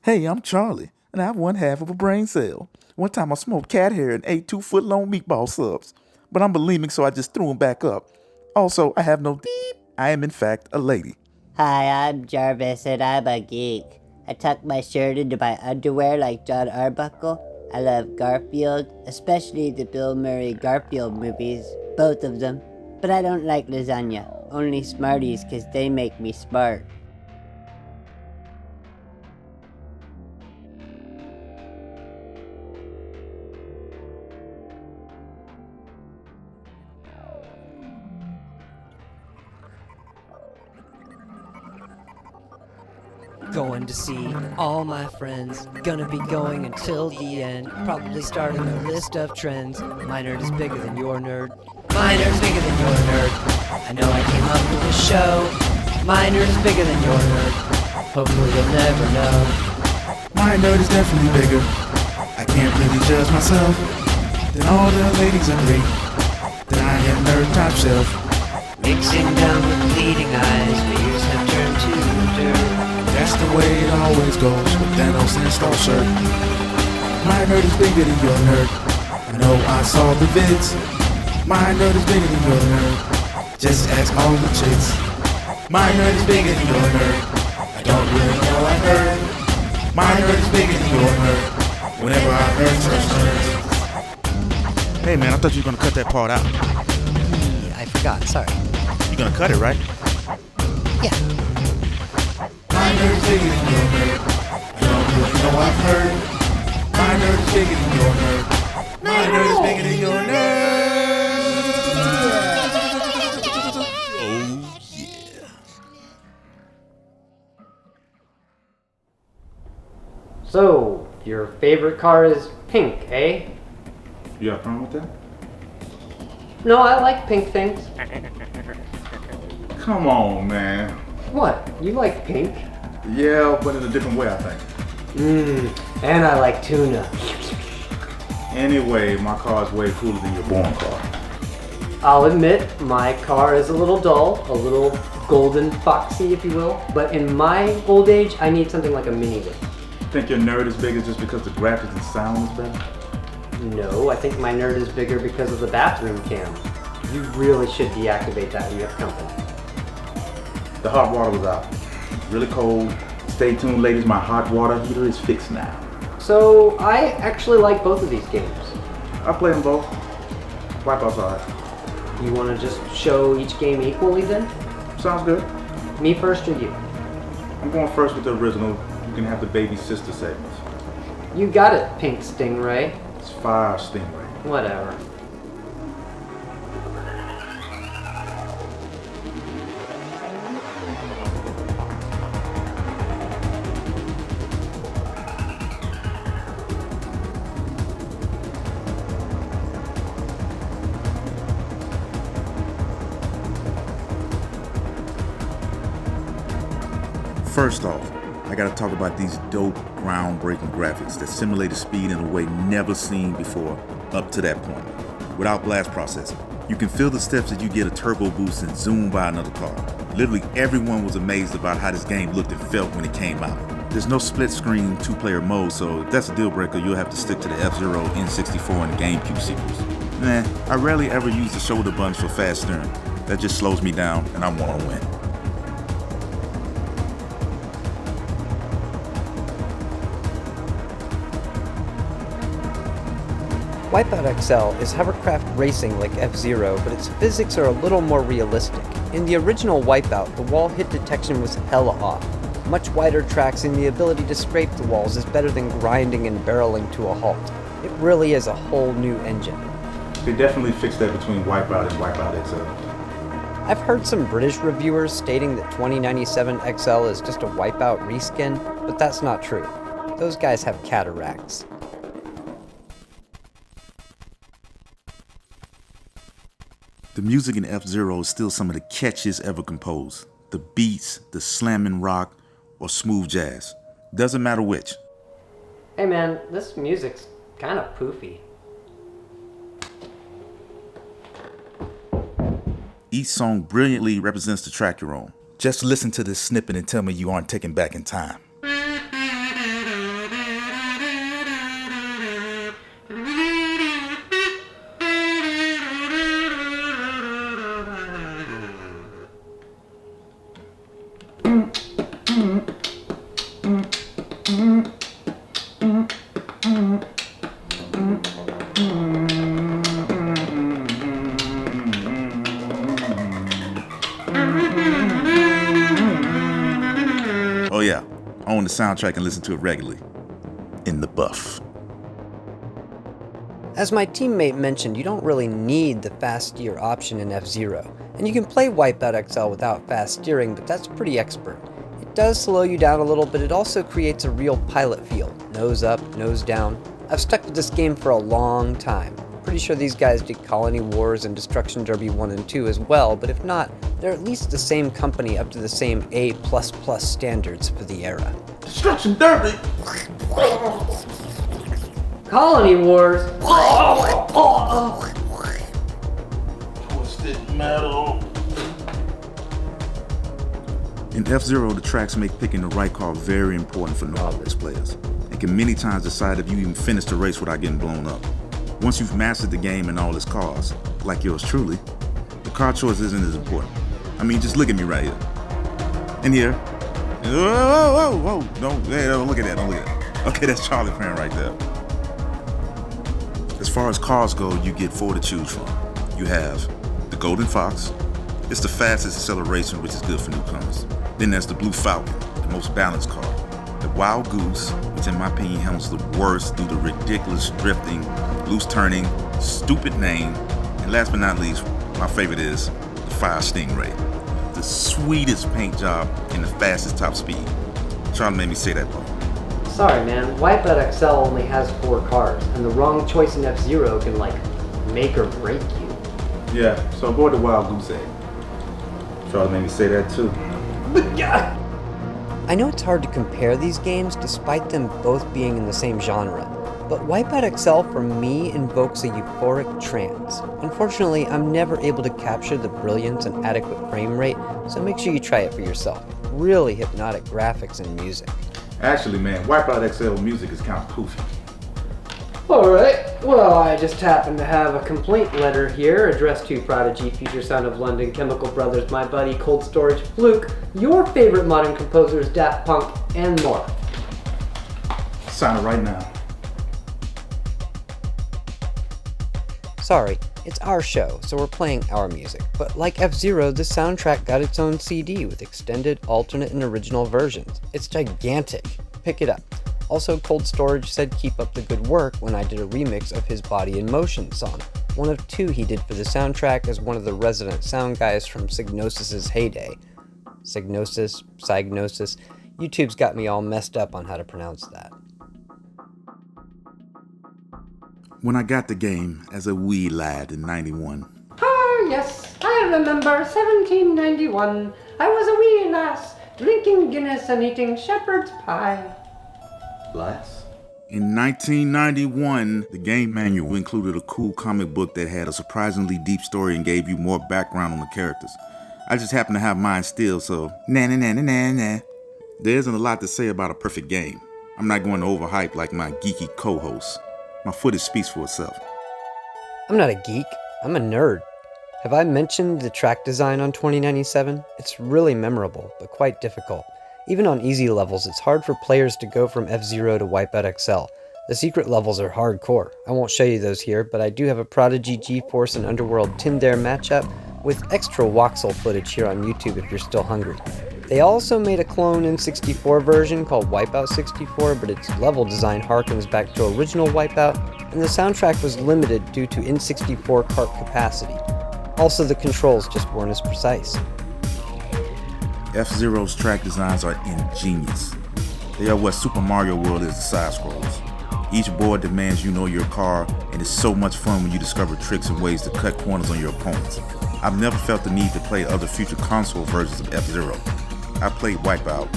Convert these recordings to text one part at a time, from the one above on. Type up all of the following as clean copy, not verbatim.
Hey, I'm Charlie, and I have one half of a brain cell. One time I smoked cat hair and ate 2-foot-long meatball subs, but I'm bulimic, so I just threw them back up. Also, I have no deep. I am in fact a lady. Hi, I'm Jarvis and I'm a geek. I tuck my shirt into my underwear like John Arbuckle. I love Garfield, especially the Bill Murray Garfield movies, both of them. But I don't like lasagna, only Smarties cause they make me smart. Going to see all my friends. Gonna be going until the end. Probably starting a list of trends. My nerd is bigger than your nerd. My nerd's bigger than your nerd. I know I came up with a show. My nerd is bigger than your nerd. Hopefully you'll never know. My nerd is definitely bigger. I can't really judge myself. Then all the ladies agree that I am nerd top shelf. Mixing down with bleeding eyes. My ears have turned to dirt. That's the way it always goes with Thanos and Star Shirt. My nerd is bigger than your nerd. I know I saw the vids. My nerd is bigger than your nerd. Just ask all the chicks. My nerd is bigger than your nerd. I don't really know I nerd. My nerd is bigger than your nerd. Whenever I nerd touch nerds. Hey man, I thought you were gonna cut that part out. I forgot, sorry. You gonna cut it, right? Yeah. My nerd is bigger than your nerd. I don't really know I've heard. My nerd is bigger than your nerd. My nerd is bigger than your nerd. Oh yeah. So, your favorite car is pink, eh? You got a problem with that? No, I like pink things. Come on, man. What? You like pink? Yeah, but in a different way, I think. And I like tuna. Anyway, my car is way cooler than your born car. I'll admit, my car is a little dull, a little golden foxy, if you will. But in my old age, I need something like a minivan. Think your nerd is bigger just because the graphics and sound is better? No, I think my nerd is bigger because of the bathroom cam. You really should deactivate that when you have company. The hot water was out. Really cold. Stay tuned, ladies. My hot water heater is fixed now. So, I actually like both of these games. I play them both. Wipeout's alright. You want to just show each game equally then? Sounds good. Me first or you? I'm going first with the original. You can have the baby sister segments. You got it, Pink Stingray. It's Fire Stingray. Whatever. First off, I gotta talk about these dope, groundbreaking graphics that simulated speed in a way never seen before up to that point, without blast processing. You can feel the steps as you get a turbo boost and zoom by another car. Literally everyone was amazed about how this game looked and felt when it came out. There's no split screen 2-player mode, so if that's a deal breaker, you'll have to stick to the F-Zero, N64, and the GameCube sequels. Nah, I rarely ever use the shoulder buttons for fast steering. That just slows me down and I wanna win. Wipeout XL is hovercraft racing like F-Zero, but its physics are a little more realistic. In the original Wipeout, the wall hit detection was hella off. Much wider tracks and the ability to scrape the walls is better than grinding and barreling to a halt. It really is a whole new engine. They definitely fixed that between Wipeout and Wipeout XL. I've heard some British reviewers stating that 2097 XL is just a Wipeout reskin, but that's not true. Those guys have cataracts. The music in F-Zero is still some of the catchiest ever composed. The beats, the slamming rock, or smooth jazz. Doesn't matter which. Hey man, this music's kind of poofy. Each song brilliantly represents the track you're on. Just listen to this snippet and tell me you aren't taken back in time. soundtrack and listen to it regularly. In the buff. As my teammate mentioned, you don't really need the fast steer option in F-Zero, and you can play Wipeout XL without fast steering, but that's pretty expert. It does slow you down a little, but it also creates a real pilot feel. Nose up, nose down. I've stuck with this game for a long time. Pretty sure these guys did Colony Wars and Destruction Derby 1 and 2 as well, but if not, they're at least the same company up to the same A++ standards for the era. Destruction Derby! Colony Wars. Twisted Metal. In F-Zero, the tracks make picking the right car very important for novice players, and can many times decide if you even finish the race without getting blown up. Once you've mastered the game and all its cars, like yours truly, the car choice isn't as important. I mean, just look at me right here. And here. Whoa. Don't look at that, don't look at that. Okay, that's Charlie Brown right there. As far as cars go, you get 4 to choose from. You have the Golden Fox. It's the fastest acceleration, which is good for newcomers. Then there's the Blue Falcon, the most balanced car. The Wild Goose, which in my opinion handles the worst due to ridiculous drifting, loose turning, stupid name, and last but not least, my favorite is the Fire Stingray. The sweetest paint job and the fastest top speed. Charlie made me say that part. Sorry, man. Wipeout XL only has 4 cars, and the wrong choice in F-Zero can, like, make or break you. Yeah, so aboard the Wild Goose Egg. Charlie made me say that too. I know it's hard to compare these games despite them both being in the same genre, but Wipeout XL for me invokes a euphoric trance. Unfortunately, I'm never able to capture the brilliance and adequate frame rate, so make sure you try it for yourself. Really hypnotic graphics and music. Actually, man, Wipeout XL music is kind of poofy. Alright, well, I just happen to have a complaint letter here addressed to Prodigy, Future Sound of London, Chemical Brothers, My Buddy, Cold Storage, Fluke, your favorite modern composers, Daft Punk, and more. Sign it right now. Sorry, it's our show, so we're playing our music. But like F-Zero, the soundtrack got its own CD with extended, alternate, and original versions. It's gigantic. Pick it up. Also, Cold Storage said keep up the good work when I did a remix of his Body in Motion song, one of 2 he did for the soundtrack as one of the resident sound guys from Psygnosis' heyday. Psygnosis? YouTube's got me all messed up on how to pronounce that. When I got the game as a wee lad in 91, Ah, yes, I remember 1791. I was a wee lass, drinking Guinness and eating shepherd's pie. Lass? in 1991, the game manual included a cool comic book that had a surprisingly deep story and gave you more background on the characters. I just happen to have mine still, so na. There isn't a lot to say about a perfect game. I'm not going to overhype like my geeky co-host. My footage speaks for itself. I'm not a geek, I'm a nerd. Have I mentioned the track design on 2097? It's really memorable, but quite difficult. Even on easy levels, it's hard for players to go from F-Zero to Wipeout XL. The secret levels are hardcore. I won't show you those here, but I do have a Prodigy G-Force and Underworld Tyndare matchup with extra voxel footage here on YouTube if you're still hungry. They also made a clone N64 version called Wipeout 64, but its level design harkens back to original Wipeout, and the soundtrack was limited due to N64 cart capacity. Also, the controls just weren't as precise. F-Zero's track designs are ingenious. They are what Super Mario World is to side scrolls. Each board demands you know your car, and it's so much fun when you discover tricks and ways to cut corners on your opponents. I've never felt the need to play other future console versions of F-Zero. I played Wipeout,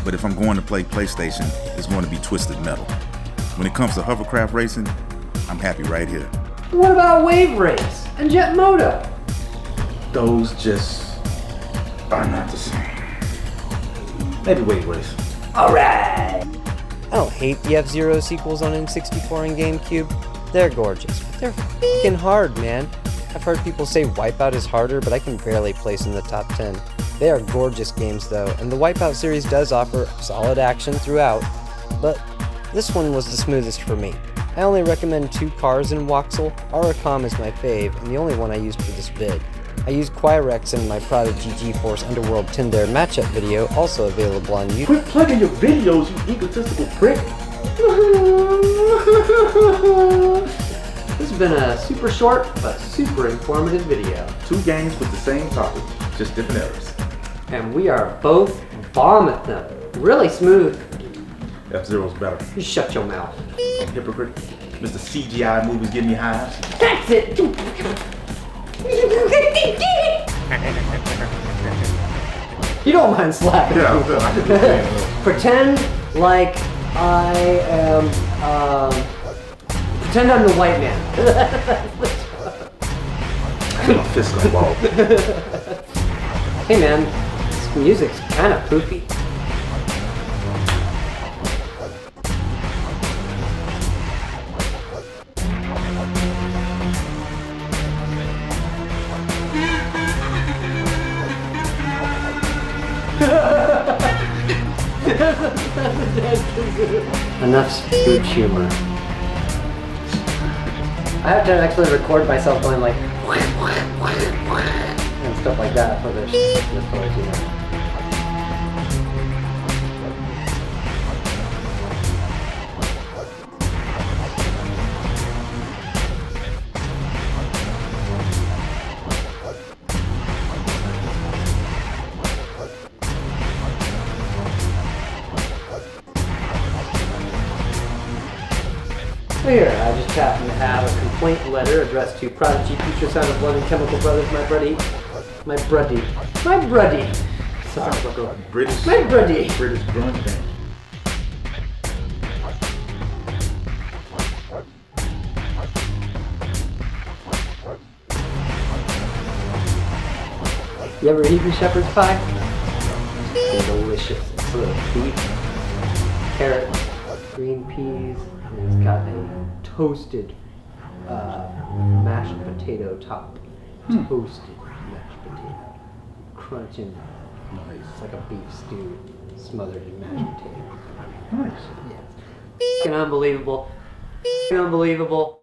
but if I'm going to play PlayStation, it's going to be Twisted Metal. When it comes to hovercraft racing, I'm happy right here. What about Wave Race and Jet Moto? Those just are not the same. Maybe Wave Race. Alright! I don't hate the F-Zero sequels on N64 and GameCube. They're gorgeous, but they're f***ing hard, man. I've heard people say Wipeout is harder, but I can barely place in the top 10. They are gorgeous games though, and the Wipeout series does offer solid action throughout, but this one was the smoothest for me. I only recommend 2 cars in Voxel. Aracom is my fave, and the only one I used for this vid. I used Quirex in my Prodigy GeForce Underworld Tinder matchup video, also available on YouTube. Quit plugging your videos, you egotistical prick. This has been a super short but super informative video. 2 games with the same topic, just different errors. And we are both bomb at them. Really smooth. F-Zero's better. You shut your mouth. Hypocrite. Mr. CGI movies give me hives. That's it! You don't mind slapping. Yeah, I'm good. I can do it. Pretend like I am, pretend I'm the white man. My fist gonna ball. Hey man, this music's kind of poofy. Enough spooch humor. I have to actually record myself going like and stuff like that for this voice, you know. Here, I just happen to have a complaint letter addressed to Prodigy, Future Sound of London, Chemical Brothers, my buddy. Sorry, bucko. British. My buddy. British grunge band. You ever eaten shepherd's pie? It's delicious. It's full of beef, carrots, green peas, and it's got a toasted mashed potato top. Toasted mashed potato. Crunching. Nice. It's like a beef stew smothered in mashed potato. Nice. Yeah. It's unbelievable. Unbelievable.